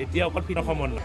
এতিয়া অকল ফিনৰ সময় নাই।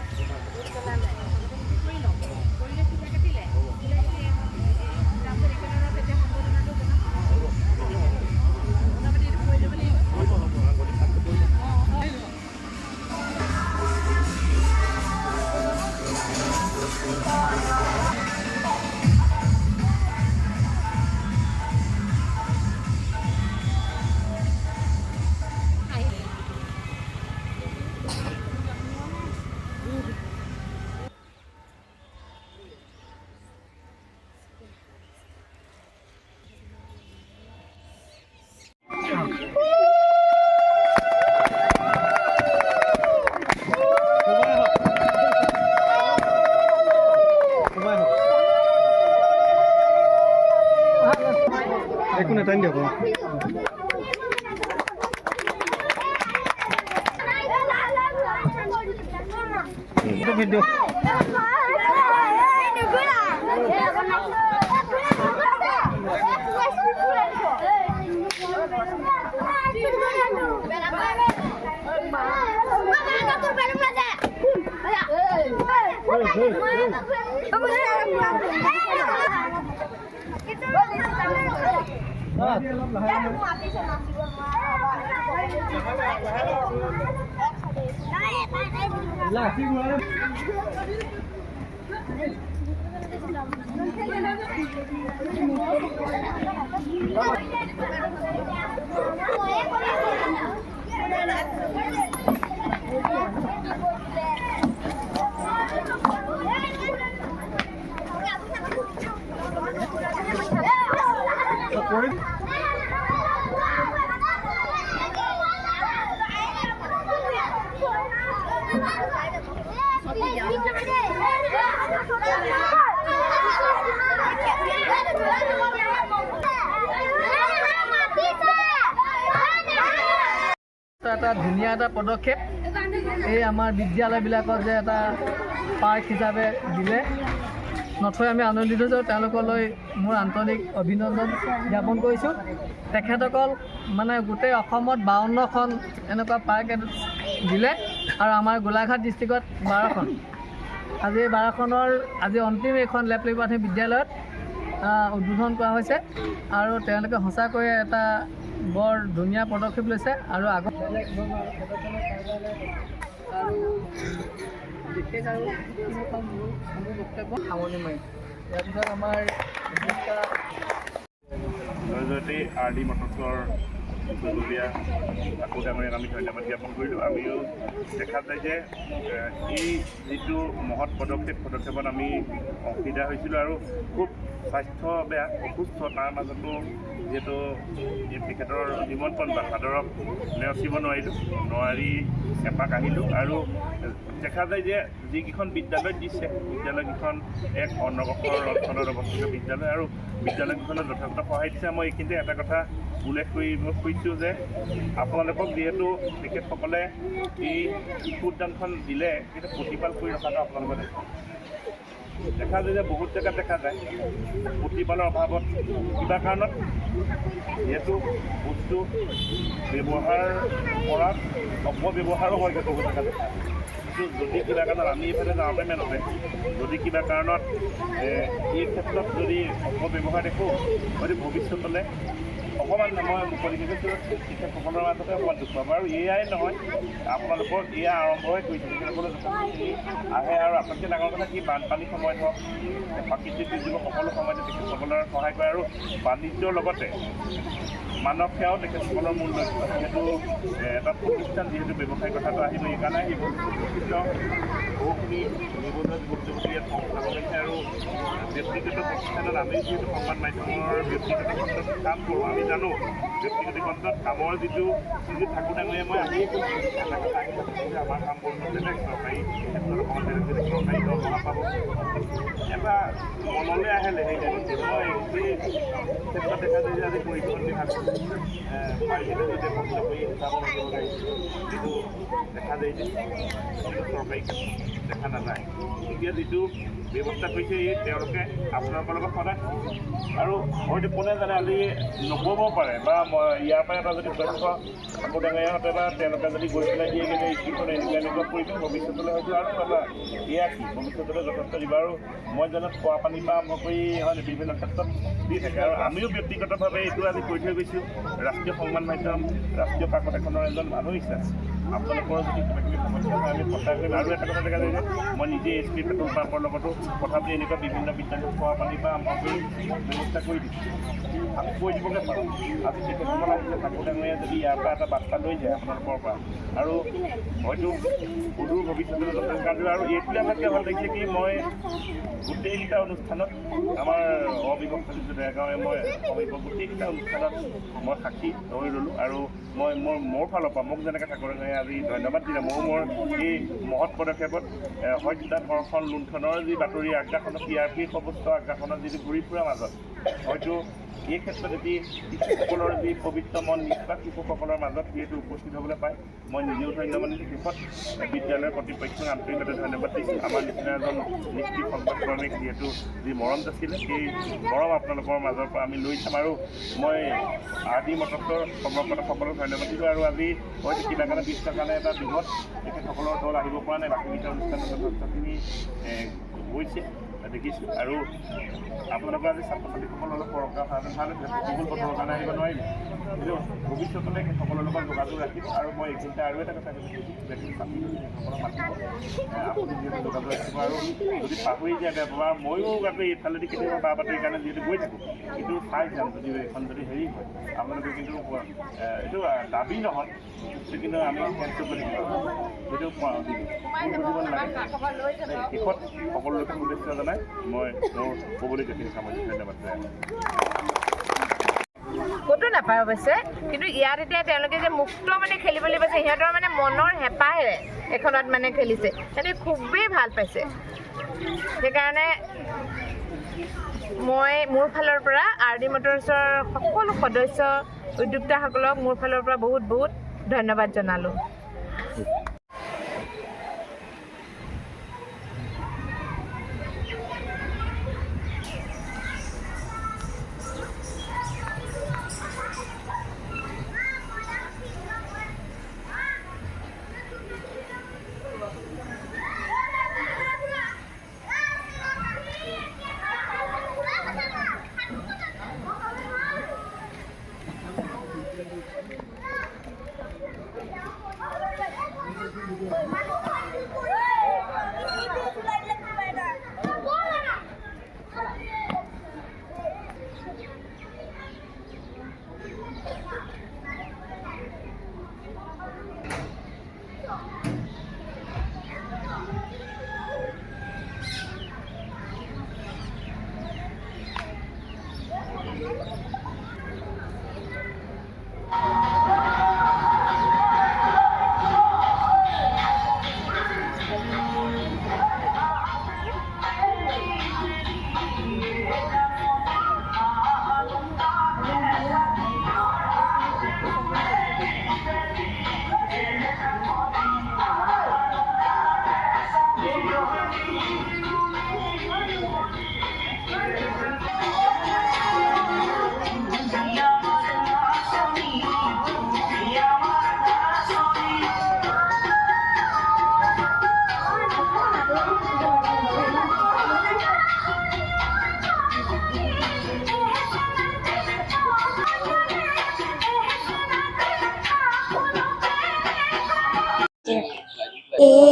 একো নেতাই দিয়ক ভিডিঅ' এটা ধুনীয়া এটা পদক্ষেপ এই আমাৰ বিদ্যালয়বিলাকত যে এটা পাৰ্ক হিচাপে দিলে নথৈ আমি আনন্দিত হৈছোঁ। তেওঁলোকলৈ মোৰ আন্তৰিক অভিনন্দন জ্ঞাপন কৰিছোঁ। তেখেতসকল মানে গোটেই অসমত 52খন এনেকুৱা পাৰ্ক দিলে আৰু আমাৰ গোলাঘাট ডিষ্ট্ৰিক্টত 12খন। আজি 12খনৰ আজি অন্তিম এইখন লেপলি প্ৰাথমিক বিদ্যালয়ত উদ্বোধন কৰা হৈছে আৰু তেওঁলোকে সঁচাকৈয়ে এটা বৰ ধুনীয়া পদক্ষেপ লৈছে আৰু আগত বিশেষ আৰু মোৰ বক্তব্য সামৰণি মাৰিম। ইয়াৰ পিছত আমাৰ জয়জয়তী RD মটৰ্ছৰ চুবুৰীয়া আকৌ ডাঙৰীয়াক আমি ধন্যবাদ জ্ঞাপন কৰিলোঁ। আমিও দেখা যায় যে এই যিটো মহৎ পদক্ষেপত আমি অংশীদাৰ হৈছিলোঁ আৰু খুব স্বাস্থ্য বেয়া অসুস্থ তাৰ মাজতো যিহেতু তেখেতৰ নিমন্ত্ৰণ বা সাদৰক নেওচিব নোৱাৰি এপাক আহিলোঁ আৰু দেখা যায় যে যিকেইখন বিদ্যালয়ত দিছে বিদ্যালয়কেইখন এক অনগ্ৰসৰ অঞ্চলত অৱস্থিত বিদ্যালয় আৰু বিদ্যালয়কেইখনত যথেষ্ট সহায় দিছে। মই এইখিনিতে এটা কথা উল্লেখ কৰিব খুজিছোঁ যে আপোনালোকক যিহেতু তেখেতসকলে এই শিশু উদ্যানখন দিলে সেইটো প্ৰতিপাল কৰি ৰখাটো আপোনালোকে দেখা যায় যে বহুত জেগাত দেখা যায় প্ৰতিপালৰ অভাৱত কিবা কাৰণত যিহেতু বস্তু ব্যৱহাৰ কৰাত অপব্যৱহাৰো হয়গৈ বহুত জেগাত। কিন্তু যদি কিবা কাৰণত আমি এইফালে যাওঁতে মেলতে যদি কিবা কাৰণত এই ক্ষেত্ৰত যদি অপব্যৱহাৰ দেখোঁ হয়তো ভৱিষ্যতলৈ অকণমান মই মুকলিকৈ তেখেতসকলৰ মাজতে অকণমান দুখ পাব। আৰু এয়াই নহয় আপোনালোকৰ এয়া আৰম্ভহে কৰিছে তেখেতসকলে যথেষ্টখিনি আহে আৰু আটাইতকৈ ডাঙৰ কথা কি বানপানীৰ সময়ত হওক প্ৰাকৃতিক দুৰ্যোগৰ সকলো সময়তে তেখেতসকলৰ সহায় কৰে আৰু বাণিজ্যৰ লগতে মানৱ সেৱাও তেখেতসকলৰ মূল লক্ষ্য। যিহেতু এটা প্ৰতিষ্ঠান যিহেতু ব্যৱসায়িক কথাটো আহিব সেইকাৰণে আহিব বহুখিনি নিবনুৱা যুৱক যুৱতী ইয়াত সংস্থাব লৈছে আৰু ব্যক্তিগত প্ৰতিষ্ঠানত আমি যিহেতু সংবাদ মাধ্যমৰ ব্যক্তিগত খণ্ডত কাম কৰোঁ আমি জানো ব্যক্তিগত খণ্ডত কামৰ যিটো থাকোঁ ডাঙৰীয়া মই আহিয়ে কৈছোঁ এটা কথা আহি থাকোঁ যে আমাৰ কাম কৰিব বেলেগ চৰকাৰী ক্ষেত্ৰত অকণমান বেলেগ চৰকাৰী দৰমহা পাব এটা মনলৈ আহে মই এই ক্ষেত্ৰত দেখা যায় যে আজি পৰিবহণ বিভাগ পাৰিলে যেতিয়া কষ্ট কৰি হিচাপ ৰাখিব পাৰিছে কিন্তু দেখা যায় যে চৰকাৰী ক্ষেত্ৰত দেখা নাযায়। এতিয়া যিটো ব্যৱস্থা কৰিছে তেওঁলোকে আপোনালোকৰ লগত সদায় আৰু হয়তো কোনে জানে আজি নক'ব পাৰে বা ইয়াৰ পৰা এটা যদি দক্ষ ঠাকুৰ ডাঙৰীয়াহঁতে বা তেওঁলোকে যদি গৈ পেলাই দিয়ে কিন্তু স্কুলখন এনেকুৱা কৰিছে ভৱিষ্যতলৈ হয়তো আৰু এটা এয়া কি ভৱিষ্যতলৈ যথেষ্ট দিব আৰু মই জানো খোৱা পানীৰ পৰা আৰম্ভ কৰি হয় বিভিন্ন ক্ষেত্ৰত দি থাকে আৰু আমিও ব্যক্তিগতভাৱে এইটো আজি কৰি থৈ গৈছোঁ ৰাষ্ট্ৰীয় সংবাদ মাধ্যম ৰাষ্ট্ৰীয় কাকত এখনৰ এজন মানুহ হিচাপে আপোনালোকৰ যদি কিবা কিবি সমস্যা হয় আমি সহায় কৰিম আৰু এটা কথা দেখা যায় যে মই নিজে এছ পি পেট্ৰল পাম্পৰ লগতো কথাটো এনেকুৱা বিভিন্ন বিদ্যালয়ত খোৱা পানীৰ পৰা আৰম্ভ কৰি ব্যৱস্থা কৰি দিছোঁ কৈ দিবগৈ পাৰোঁ আজি তেখেতসকল আহিলে ঠাকুৰ ডাঙৰীয়া যদি ইয়াৰ পৰা এটা বাৰ্তা লৈ যায় আপোনালোকৰ পৰা আৰু হয়তো সুদূৰ ভৱিষ্যতলৈ যথেষ্ট কাৰ্য আৰু এইটোৱে আমাক ভাল লাগিছে কি মই গোটেইকেইটা অনুষ্ঠানত আমাৰ অবিভক্ত ডেৰগাঁৱে মই গোটেইকেইটা অনুষ্ঠানত মই সাক্ষী হৈ ৰ'লোঁ আৰু মই মোৰ ফালৰ পৰা মোক যেনেকৈ ঠাকুৰ ডাঙৰীয়াই আজি ধন্যবাদ দিলে ময়ো মোৰ এই মহৎ পদক্ষেপত হত্যা ধৰ্ষণ লুণ্ঠনৰ যি বাতৰি আগ্ৰাসনত টি আৰ পিৰ সমস্ত আগ্ৰাসনত যিটো ঘূৰি ফুৰাৰ মাজত হয়তো এই ক্ষেত্ৰত এটি শিশুসকলৰ যি পবিত্ৰ মন নিষ্পাপ শিশুসকলৰ মাজত যিহেতু উপস্থিত হ'বলৈ পায় মই নিজেও ধন্যবাদ দিছোঁ শেষত বিদ্যালয়ৰ কৰ্তৃপক্ষক আন্তৰিকভাৱে ধন্যবাদ দিছোঁ আমাৰ নিচিনা এজন নিষ্ঠি সংবাদকৰ্মীক যিহেতু যি মৰম আছিলে সেই মৰম আপোনালোকৰ মাজৰ পৰা আমি লৈ চাম আৰু মই আদি মটকৰ সমগ্ৰসকলক ধন্যবাদ দিছোঁ আৰু আজি হয়তো কিবা কাৰণে বিশ্বৰ কাৰণে এটা বৃহৎ তেখেতসকলৰ দল আহিব পৰা নাই বাকীকেইটা অনুষ্ঠানত যথেষ্টখিনি গৈছে দেখিছোঁ আৰু আপোনালোকে আজি ছাত্ৰ ছাত্ৰীসকলৰ অলপ সৰহকৈ ভাল প্ৰতিকূল বতৰৰ কাৰণে আহিব নোৱাৰিলে কিন্তু ভৱিষ্যতলৈ সকলোৰে লগত যোগাযোগ ৰাখিব আৰু মই এইখিনিতে আৰু এটা কথা কৈছোঁ যে ছাত্ৰীসকলক মাতিব আপুনি যিহেতু যোগাযোগ ৰাখিব আৰু যদি পাহৰি যায় বা ময়ো যাতে এইফালেদি কেতিয়াবা বা বাতৰিৰ কাৰণে যিহেতু গৈ থাকোঁ কিন্তু চাই যাম যদি এইখন যদি হেৰি হয় আপোনালোকে কিন্তু এইটো দাবী নহয় কিন্তু আমি চেষ্টা কৰি সেইটো বুজিব নালাগে শেষত সকলোকে শুভেচ্ছা জনাই মই মোৰ ক'বলৈ যিখিনি সামৰিছোঁ ধন্যবাদ ক'তো নাপায় অৱশ্যে কিন্তু ইয়াত এতিয়া তেওঁলোকে যে মুক্ত মানে খেলিবলৈ পাইছে সিহঁতৰ মানে মনৰ হেঁপাহেৰে এখনত মানে খেলিছে সিহঁতে খুবেই ভাল পাইছে সেইকাৰণে মই মোৰ ফালৰ পৰা আৰ ডি মটৰ্ছৰ সকলো সদস্য উদ্যোক্তাসকলক মোৰ ফালৰ পৰা বহুত বহুত ধন্যবাদ জনালোঁ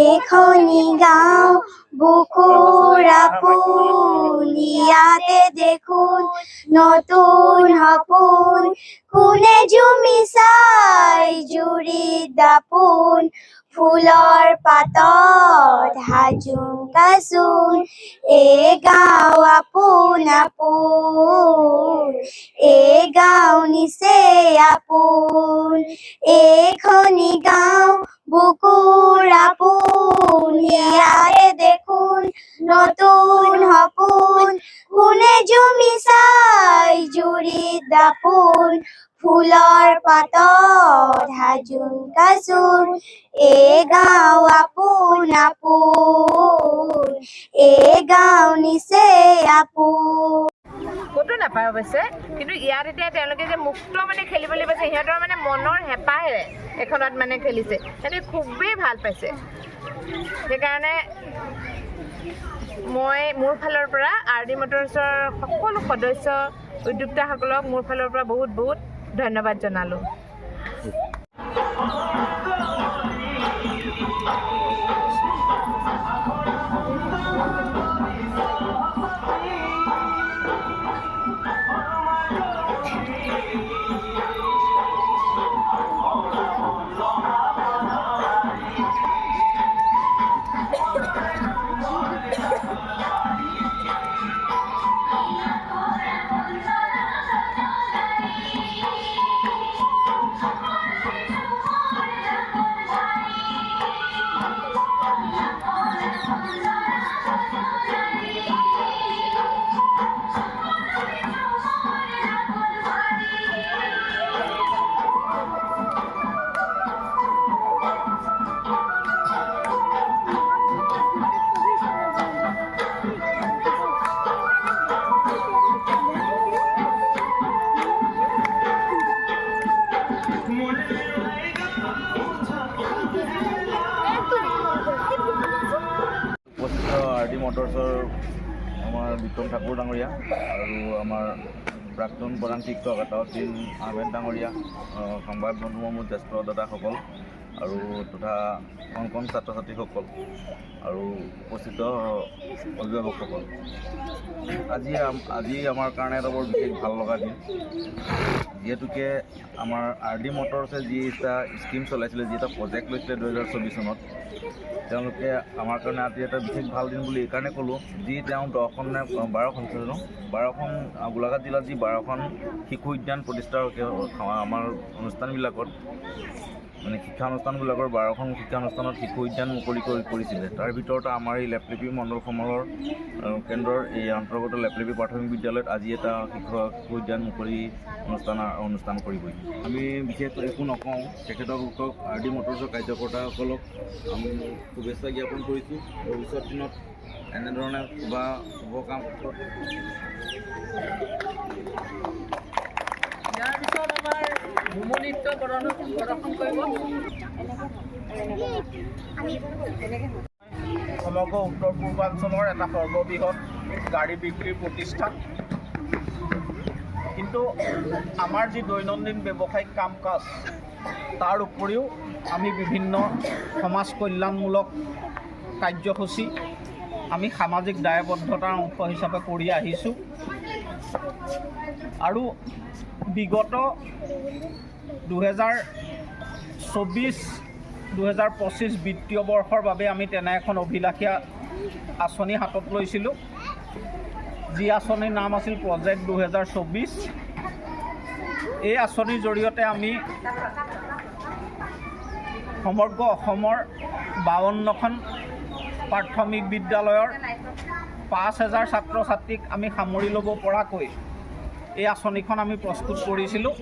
এখনি গাঁও বুকুৰ আপোন ইয়াতে দেখোন নতুন সপোন কোনে জুমি চাই জুৰিত দাপোন ফুলৰ পাতত হাজোং কাচোন এই গাঁও আপোন আপোন এই গাঁও নিচেই আপোন এইখনি গাঁও বুকুর আপন ইয়াতে দেখুন নতুন সপোন কোনে জুমি চাই জুৰিত দাপোন ফুলৰ পাতত হাজোন কাচোন এই গাঁও আপোন আপোন এই গাঁও নিচে আপোন ক'তো নাপায় অৱশ্যে, কিন্তু ইয়াত এতিয়া তেওঁলোকে যে মুক্ত মানে খেলিবলৈ পাইছে, সিহঁতৰ মানে মনৰ হেঁপাহেৰে এখনত মানে খেলিছে, সিহঁতে খুবেই ভাল পাইছে। সেইকাৰণে মই মোৰ ফালৰ পৰা RD মটৰ্ছৰ সকলো সদস্য উদ্যোক্তাসকলক মোৰ ফালৰ পৰা বহুত বহুত ধন্যবাদ জনালোঁ। উপস্থিত RD মটৰ্ছৰ আমাৰ বিক্ৰম ঠাকুৰ ডাঙৰীয়া আৰু আমাৰ প্ৰাক্তন প্ৰধান শিক্ষক আতাউদ্দিন আহমেদ ডাঙৰীয়া, সংবাদ বন্ধু মোৰ জ্যেষ্ঠ দাদাসকল আৰু তথা কণ ছাত্ৰ ছাত্ৰীসকল আৰু উপস্থিত অভিভাৱকসকল, আজি আমাৰ কাৰণে এটা বৰ বিশেষ ভাল লগা দিন। যিহেতুকে আমাৰ RD মটৰ্ছে যি এটা স্কিম চলাইছিলে, যি এটা প্ৰজেক্ট লৈছিলে 2024 চনত, তেওঁলোকে আমাৰ কাৰণে আজি এটা বিশেষ ভাল দিন বুলি এইকাৰণে ক'লোঁ, যি তেওঁ 12খন গোলাঘাট জিলাত যি 12খন শিশু উদ্যান প্ৰতিষ্ঠাৰ আমাৰ অনুষ্ঠানবিলাকত মানে শিক্ষানুষ্ঠানবিলাকৰ 12খন শিক্ষানুষ্ঠানত শিশু উদ্যান মুকলি কৰিছিলে। তাৰ ভিতৰত আমাৰ এই লেপলিপি মণ্ডল সমলৰ কেন্দ্ৰৰ এই অন্তৰ্গত লেপলিপি প্ৰাথমিক বিদ্যালয়ত আজি এটা শিশু উদ্যান মুকলি অনুষ্ঠান কৰিবই। আমি বিশেষকৈ একো নকওঁ, তেখেতলোকক RD মটৰ্ছৰ কাৰ্যকৰ্তাসকলক আমি শুভেচ্ছা জ্ঞাপন কৰিছোঁ। ভৱিষ্যত দিনত এনেধৰণে শুভ কাম ইয়াৰ পিছত আমাৰ ঝুমুৰ নৃত্য প্ৰদৰ্শন কৰিব। সমগ্ৰ উত্তৰ পূৰ্বাঞ্চলৰ এটা সৰ্ববৃহৎ গাড়ী বিক্ৰীৰ প্ৰতিষ্ঠান, কিন্তু আমাৰ যি দৈনন্দিন ব্যৱসায়িক কাম কাজ তাৰ উপৰিও আমি বিভিন্ন সমাজ কল্যাণমূলক কাৰ্যসূচী আমি সামাজিক দায়বদ্ধতাৰ অংশ হিচাপে কৰি আহিছোঁ আৰু বিগত 2024-2025 বিত্তীয় বৰ্ষৰ বাবে আমি তেনে এখন অভিলাষীয়া আঁচনি হাতত লৈছিলোঁ, যি আঁচনিৰ নাম আছিল প্ৰজেক্ট 2024। এই আঁচনিৰ জৰিয়তে আমি সমগ্ৰ অসমৰ 52খন প্ৰাথমিক বিদ্যালয়ৰ 5000 ছাত্ৰ ছাত্ৰীক আমি সামৰি ল'ব পৰাকৈ এই আঁচনিখন আমি প্ৰস্তুত কৰিছিলোঁ।